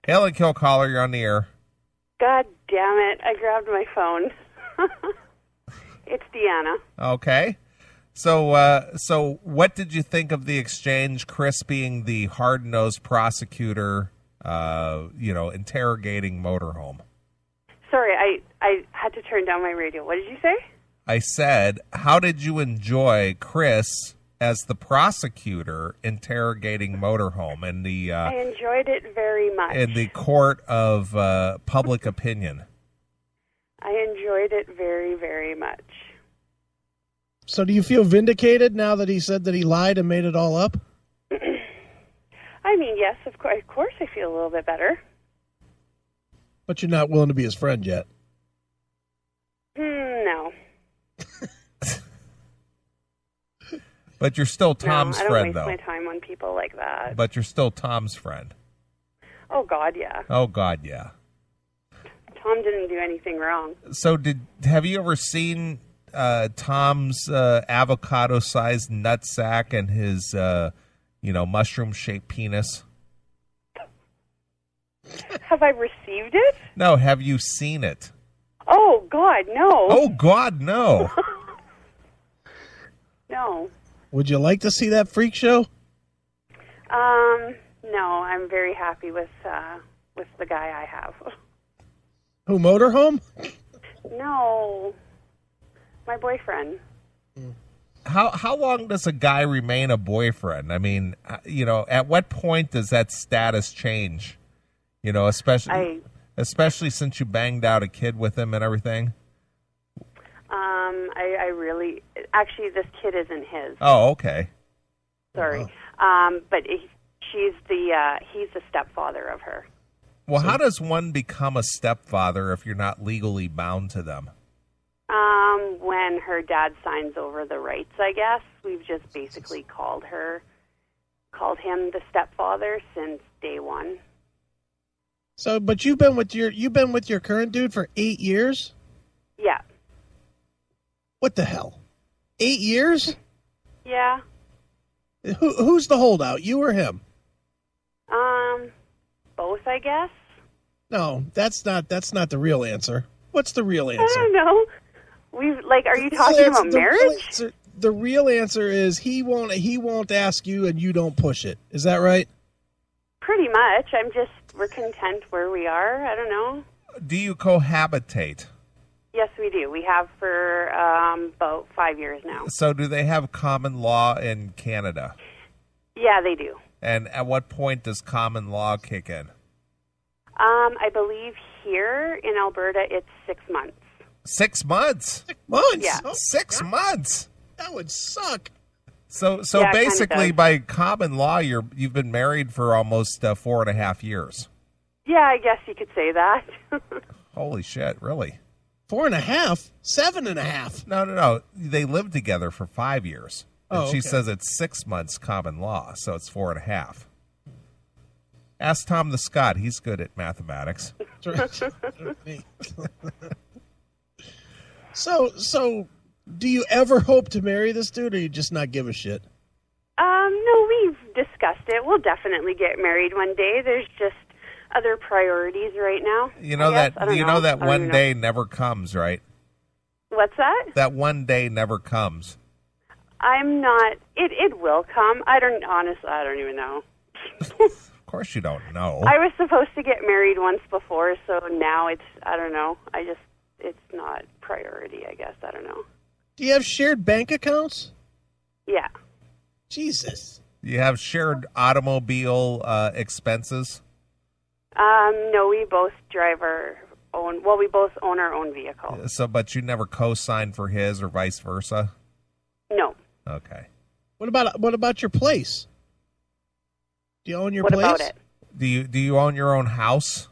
Hail and kill caller, you're on the air. God damn it. I grabbed my phone. It's Deanna. Okay. So what did you think of the exchange, Chris being the hard-nosed prosecutor, interrogating Motorhome? Sorry, I had to turn down my radio. What did you say? I said, how did you enjoy Chris as the prosecutor interrogating Motorhome in the I enjoyed it very much. in the court of public opinion? I enjoyed it very, very much. So do you feel vindicated now that he said that he lied and made it all up? I mean, yes, of course I feel a little bit better. But you're not willing to be his friend yet. No. But you're still Tom's I don't friend, waste though. my time on people like that. But you're still Tom's friend. Oh, God, yeah. Oh, God, yeah. Tom didn't do anything wrong. So have you ever seen Tom's avocado-sized nutsack and his, mushroom-shaped penis? Have I received it? No, have you seen it? Oh, God, no. Oh, God, no. No. Would you like to see that freak show? No, I'm very happy with the guy I have. Who, Motorhome? No. My boyfriend. How long does a guy remain a boyfriend? I mean, at what point does that status change? Especially since you banged out a kid with him and everything. I really actually this kid isn't his. Oh, okay. Sorry. But he's the stepfather of her. Well, how does one become a stepfather if you're not legally bound to them? When her dad signs over the rights, I guess. We've just basically called him the stepfather since day one. So, but you've been with your current dude for 8 years? Yeah. What the hell? 8 years? Yeah. Who's the holdout, you or him? Both, I guess. No, that's not the real answer. What's the real answer? I don't know. Are you talking about marriage? The real answer is he won't ask you and you don't push it. Is that right? Pretty much. We're content where we are. I don't know. Do you cohabitate? Yes, we do. We have for about 5 years now. So do they have common law in Canada? Yeah, they do. And at what point does common law kick in? I believe here in Alberta it's 6 months. 6 months? 6 months? Yeah. Oh, 6 months? That would suck. So Yeah, basically, by common law, you've been married for almost 4.5 years. Yeah, I guess you could say that. Holy shit! Really? 4.5? 7.5? No. They lived together for 5 years. And Oh, she okay. says it's 6 months common law, so it's 4.5. Ask Tom the Scot; he's good at mathematics. So, do you ever hope to marry this dude, or you just not give a shit? No, we've discussed it. We'll definitely get married one day. There's just other priorities right now. You know that one day never comes, right? What's that? That one day never comes. I'm not. It will come. I don't even know. Of course you don't know. I was supposed to get married once before, so now I don't know. It's not priority, I guess. I don't know. Do you have shared bank accounts? Yeah. Jesus. You have shared automobile expenses? No, we both drive our own. Well, we both own our own vehicle. But you never co-sign for his or vice versa? No. Okay. What about your place? Do you own your What place? about it? Do you own your own house?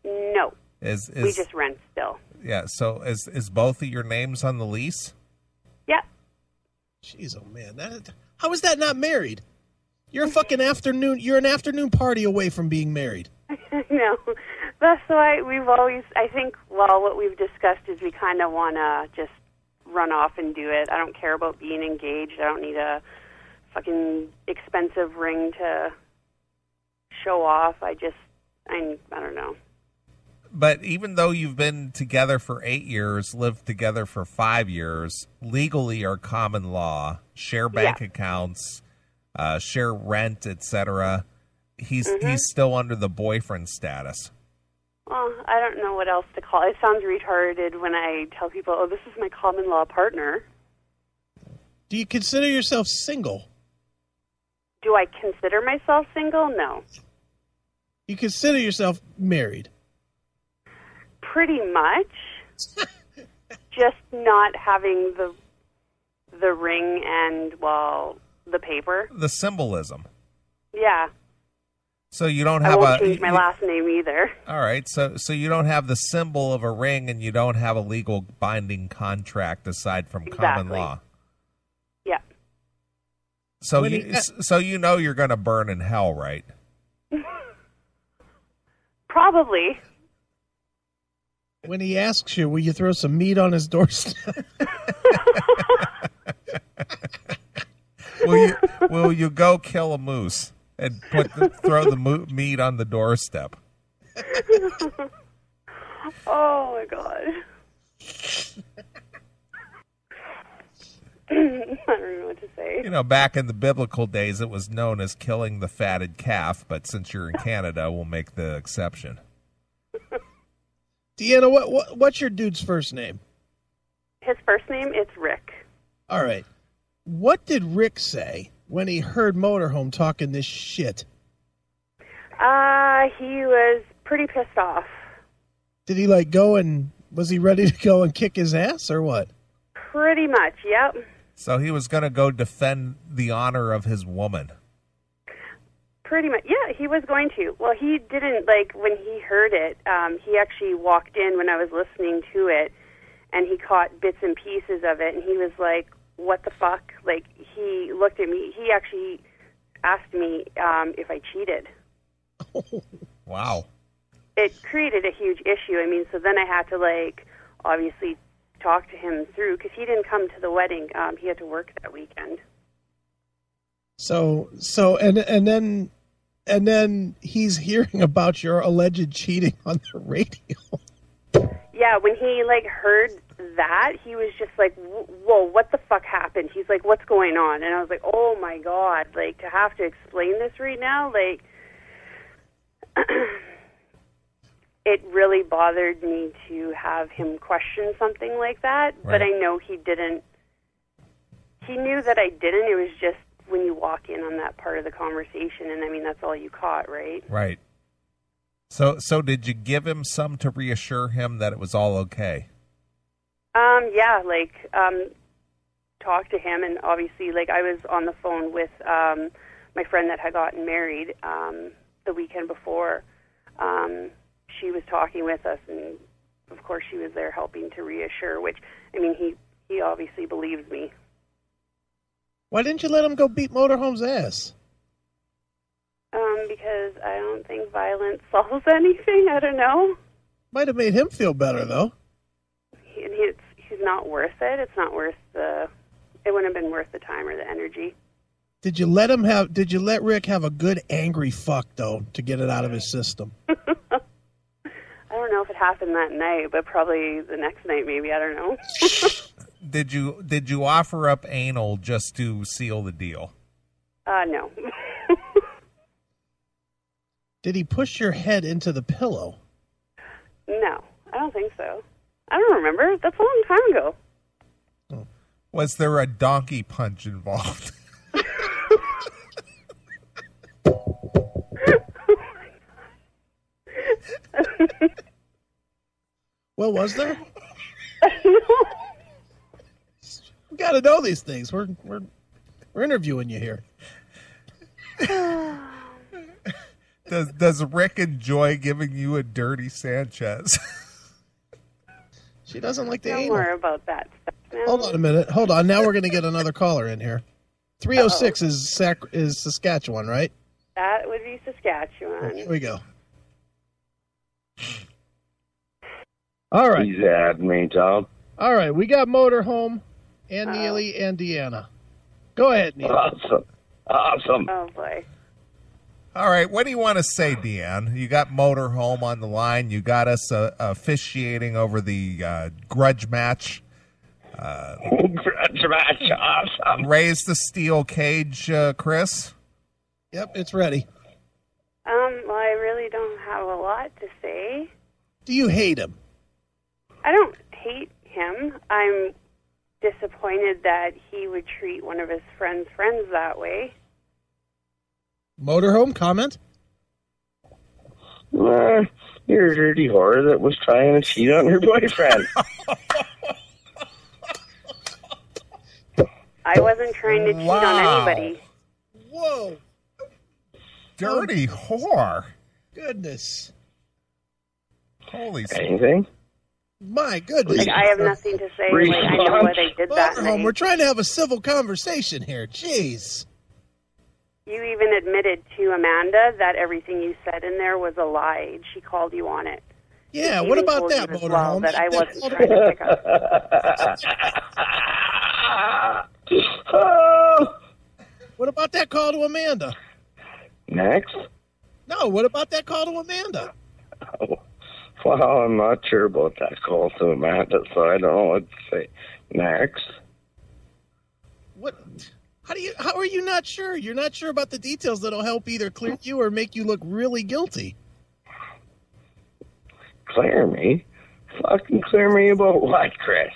No. Is We just rent still. Yeah. So is both of your names on the lease? Yeah. Jeez, oh man, how is that not married? You're a fucking afternoon. You're an afternoon party away from being married. No. That's why we've always. I think. Well, what we've discussed is we kind of want to just run off and do it. I don't care about being engaged. I don't need a fucking expensive ring to show off. I I don't know. But even though you've been together for 8 years, lived together for 5 years, legally or common law, share bank accounts, share rent, etc., he's still under the boyfriend status. Well, I don't know what else to call it. It sounds retarded when I tell people, oh, this is my common law partner. Do you consider yourself single? Do I consider myself single? No. You consider yourself married? Pretty much. Just not having the ring and, well, the paper. The symbolism. Yeah. So you don't I have won't change my last name either. All right, so you don't have the symbol of a ring, and you don't have a legal binding contract aside from common law. Yeah. So you know you're going to burn in hell, right? Probably. When he asks you, will you throw some meat on his doorstep? Will you go kill a moose and throw the meat on the doorstep? Oh my God. I don't know what to say. You know, back in the biblical days, it was known as killing the fatted calf, but since you're in Canada, we'll make the exception. Deanna, what's your dude's first name? His first name, it's Rick. All right. What did Rick say when he heard Motorhome talking this shit? He was pretty pissed off. Did he was he ready to go and kick his ass or what? Pretty much, yep. So he was going to go defend the honor of his woman. Pretty much, yeah, he was going to. Well, he didn't, when he heard it, he actually walked in when I was listening to it, and he caught bits and pieces of it, and he was like, what the fuck? He looked at me. He actually asked me if I cheated. Wow. It created a huge issue. I mean, so then I had to, obviously talk to him through, because he didn't come to the wedding. He had to work that weekend. So and then he's hearing about your alleged cheating on the radio. Yeah, when he heard that, he was just like, whoa, what the fuck happened? He's like, what's going on? And I was like, oh my God, to have to explain this right now, it really bothered me to have him question something like that. Right. But I know he didn't. He knew that I didn't. It was just when you walk in on that part of the conversation, and I mean, that's all you caught, right? Right. So did you give him some to reassure him that it was all okay? Yeah, talk to him, and obviously, I was on the phone with my friend that had gotten married the weekend before. She was talking with us, and of course, she was there helping to reassure. Which, I mean, he obviously believes me. Why didn't you let him go beat Motorhome's ass? Because I don't think violence solves anything. I don't know. Might have made him feel better, though. He's not worth it. It's not worth it wouldn't have been worth the time or the energy. Did you let Rick have a good angry fuck, though, to get it out of his system? I don't know if it happened that night, but probably the next night, maybe. I don't know. Did you offer up anal just to seal the deal? No. Did he push your head into the pillow? No, I don't think so. I don't remember. That's a long time ago. Oh. Was there a donkey punch involved? Well, was there? We got to know these things. We're interviewing you here. Does Rick enjoy giving you a dirty Sanchez? She doesn't like the anal. anal. More about that stuff now. Hold on a minute. Hold on. Now we're going to get another caller in here. 306 is Saskatchewan, right? That would be Saskatchewan. Here we go. All right. He's at me, Tom. All right. We got Motorhome and Neely, and Deanna. Go ahead, Neely. Awesome. Oh, boy. All right, what do you want to say, Deanna? You got Motorhome on the line. You got us officiating over the grudge match. Grudge match, awesome. Raise the steel cage, Chris. Yep, it's ready. Well, I really don't have a lot to say. Do you hate him? I don't hate him. I'm disappointed that he would treat one of his friends' that way. Motorhome, comment? You're a dirty whore that was trying to cheat on her boyfriend. I wasn't trying to cheat on anybody. Whoa. Dirty whore. Goodness. Holy Anything? My goodness. Like, I have nothing to say. Like, I know what I did that Motorhome, night. we're trying to have a civil conversation here. Jeez. You even admitted to Amanda that everything you said in there was a lie. She called you on it. Yeah, She what even about told that, you as Motorhome? well that I wasn't trying to pick up. What about that call to Amanda? Next? No, what about that call to Amanda? Well, I'm not sure about that call to Amanda, so I don't know what to say. Next? What? How are you not sure? You're not sure about the details that'll help either clear you or make you look really guilty. Clear me? Fucking clear me about what, Chris?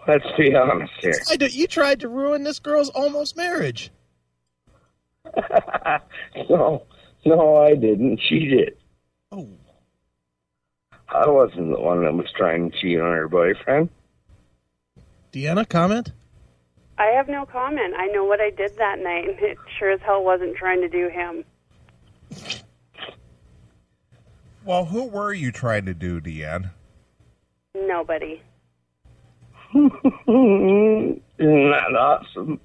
Let's be honest here. You tried to ruin this girl's almost marriage. No, I didn't. She did. Oh. I wasn't the one that was trying to cheat on her boyfriend. Deanna, comment? I have no comment. I know what I did that night, and it sure as hell wasn't trying to do him. Well, who were you trying to do, Deanna? Nobody. Isn't that awesome?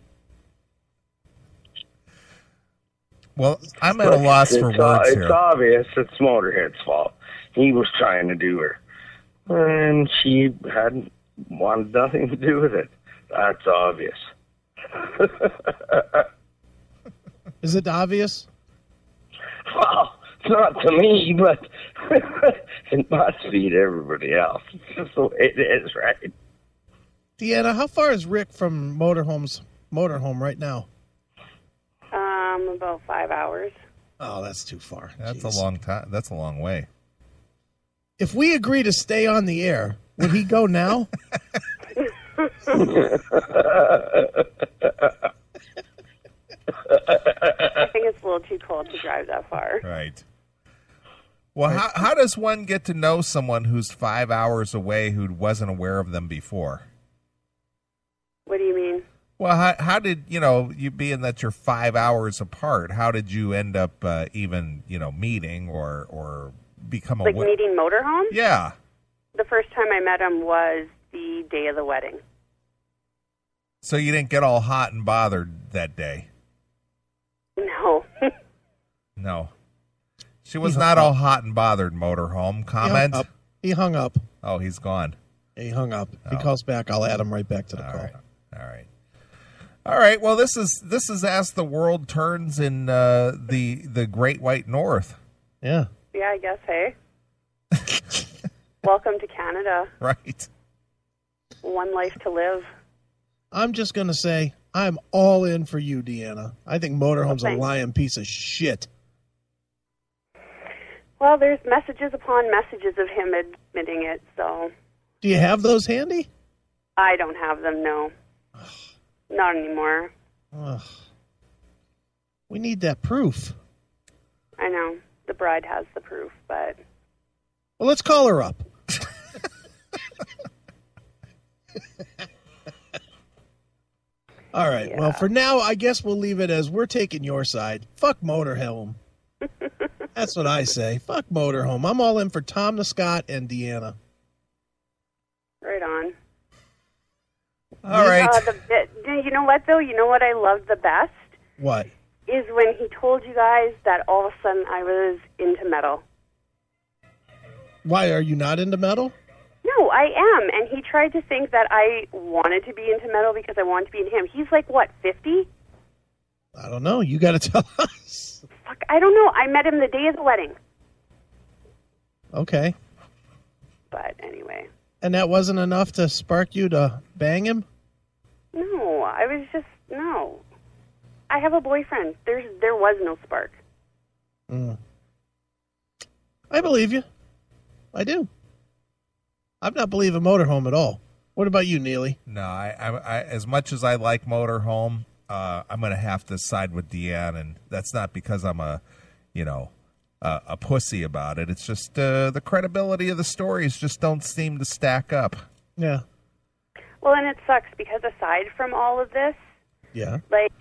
Well, I'm at a loss for words It's here. obvious it's Motorhead's fault. He was trying to do her. And she hadn't wanted nothing to do with it. That's obvious. Is it obvious? Well, it's not to me, but it must be to everybody else. It's just the way it is, right? Deanna, how far is Rick from Motorhome right now? About 5 hours. Oh, that's too far. That's Jeez. a long time. That's a long way. If we agree to stay on the air, would he go now? I think it's a little too cold to drive that far. Right. Well, how does one get to know someone who's 5 hours away who wasn't aware of them before? What do you mean? Well, how did, you being that you're 5 hours apart, how did you end up even, meeting or become Like aware? meeting Motorhome? Yeah. The first time I met him was the day of the wedding. So you didn't get all hot and bothered that day? No. No. She was not all hot and bothered, Motorhome. Comment? He hung up. Oh, he's gone. He hung up. If he Oh. calls back, I'll add him right back to the call. Right. All right. All right. Well, this is As the World Turns in the Great White North. Yeah. Yeah, I guess, hey? Welcome to Canada. Right. One life to live. I'm just going to say I'm all in for you, Deanna. I think Motorhome's a Thanks. lying piece of shit. Well, there's messages upon messages of him admitting it, so Do you have those handy? I don't have them, no. Not anymore. Ugh. We need that proof. I know. The bride has the proof, but Well, let's call her up. All right. Yeah. Well, for now, I guess we'll leave it as we're taking your side. Fuck Motorhome. That's what I say. Fuck Motorhome. I'm all in for Tom the Scott and Deanna. right on. All right. You know what, though? You know what I loved the best? What? Is when he told you guys that all of a sudden I was into metal. Why are you not into metal? No, I am. And he tried to think that I wanted to be into metal because I wanted to be into him. He's like, what, 50? I don't know. You got to tell us. fuck, I don't know. I met him the day of the wedding. Okay. But anyway. And that wasn't enough to spark you to bang him? No, I was just, no. I have a boyfriend. There was no spark. Mm. I believe you. I do. I'm not believing Motorhome at all. What about you, Neely? No, I as much as I like Motorhome, I'm going to have to side with Deanna, and that's not because I'm a pussy about it. It's just the credibility of the stories just don't seem to stack up. Yeah. Well, and it sucks because aside from all of this, Yeah. like,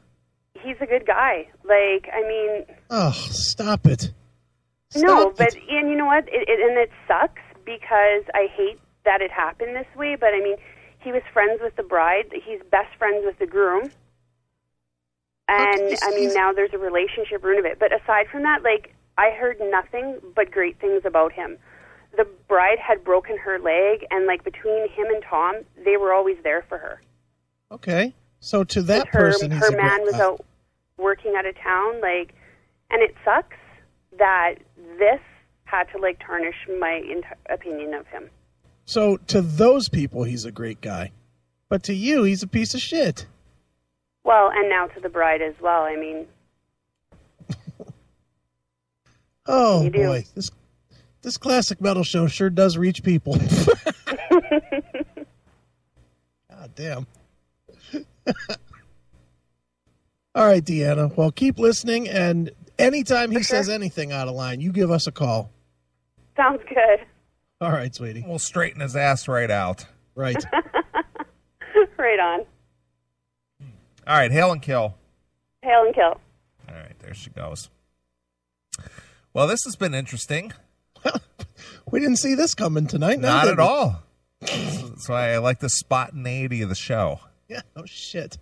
he's a good guy. Like, I mean... Oh, stop it. And you know what? It sucks because I hate that it happened this way, but I mean, he was friends with the bride. He's best friends with the groom. And, I mean, now there's a relationship ruin of it. But aside from that, like, I heard nothing but great things about him. The bride had broken her leg, and, like, between him and Tom, they were always there for her. Okay. So to that her, person, he's her a man great was out working out of town, like, and it sucks that this had to, like, tarnish my opinion of him. So to those people, he's a great guy. But to you, he's a piece of shit. Well, and now to the bride as well. I mean... Oh, boy. This classic metal show sure does reach people. God damn. All right, Deanna. Well, keep listening, and anytime he says anything out of line, you give us a call. Sounds good. All right, sweetie. We'll straighten his ass right out. Right. Right on. All right, hail and kill. Hail and kill. All right, there she goes. Well, this has been interesting. We didn't see this coming tonight. Not at all. That's why I like the spontaneity of the show. Yeah, oh shit.